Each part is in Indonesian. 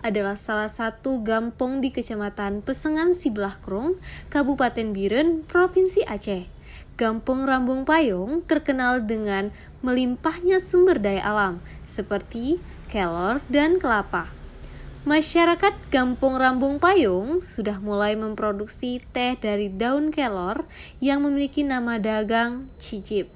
adalah salah satu gampong di Kecamatan Pesengan Siblahkrung, Kabupaten Biren, Provinsi Aceh. Gampong Rambung Payung terkenal dengan melimpahnya sumber daya alam seperti kelor dan kelapa. Masyarakat Gampong Rambung Payung sudah mulai memproduksi teh dari daun kelor yang memiliki nama dagang Cicip.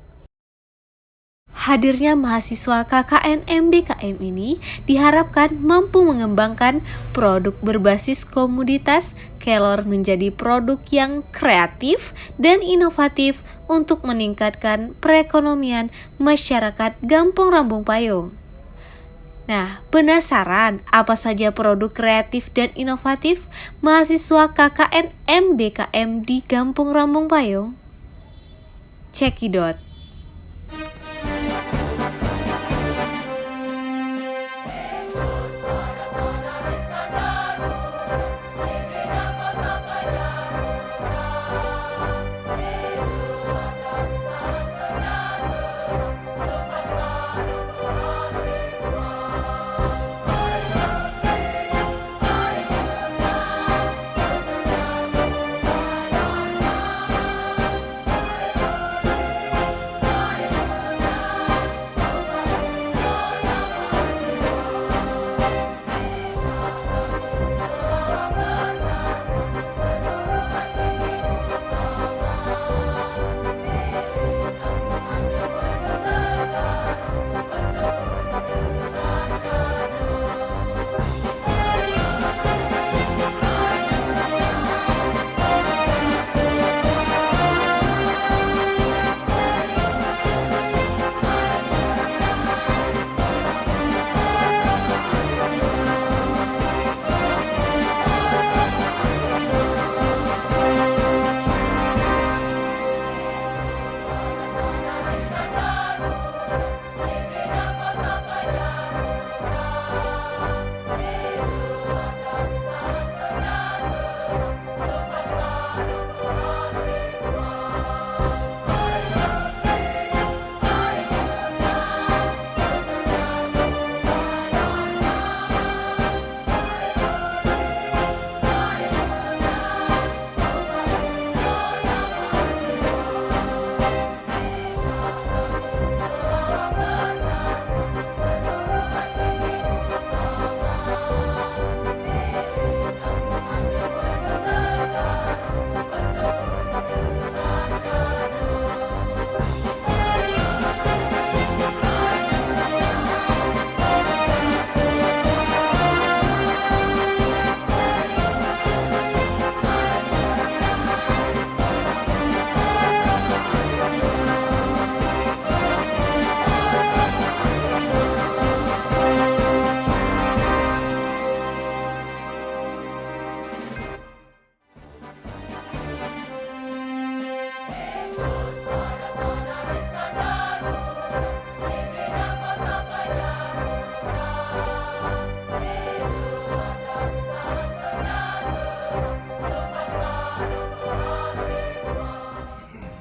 Hadirnya mahasiswa KKN MBKM ini diharapkan mampu mengembangkan produk berbasis komoditas kelor menjadi produk yang kreatif dan inovatif untuk meningkatkan perekonomian masyarakat Gampong Rambung Payung. Nah, penasaran apa saja produk kreatif dan inovatif mahasiswa KKN MBKM di Gampong Rambung Payung? Cekidot.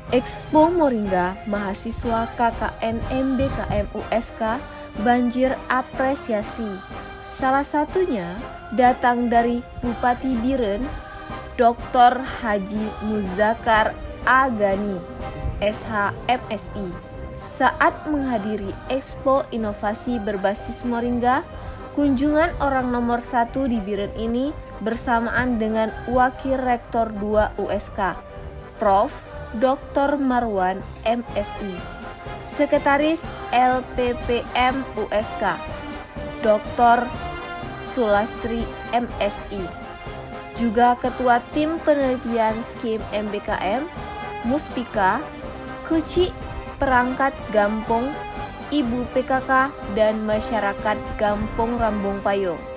Expo Moringa mahasiswa KKN MBKM USK banjir apresiasi. Salah satunya datang dari Bupati Biren, Dr. Haji Muzakar Agani, SH.MSI. Saat menghadiri Expo Inovasi Berbasis Moringa, kunjungan orang nomor 1 di Biren ini bersamaan dengan Wakil Rektor 2 USK, Prof. Dr. Marwan MSI, Sekretaris LPPM USK, Dr. Sulastri MSI, juga Ketua Tim Penelitian Skim MBKM, Muspika, Kuci Perangkat Gampong, Ibu PKK, dan masyarakat Gampong Rambung Payung.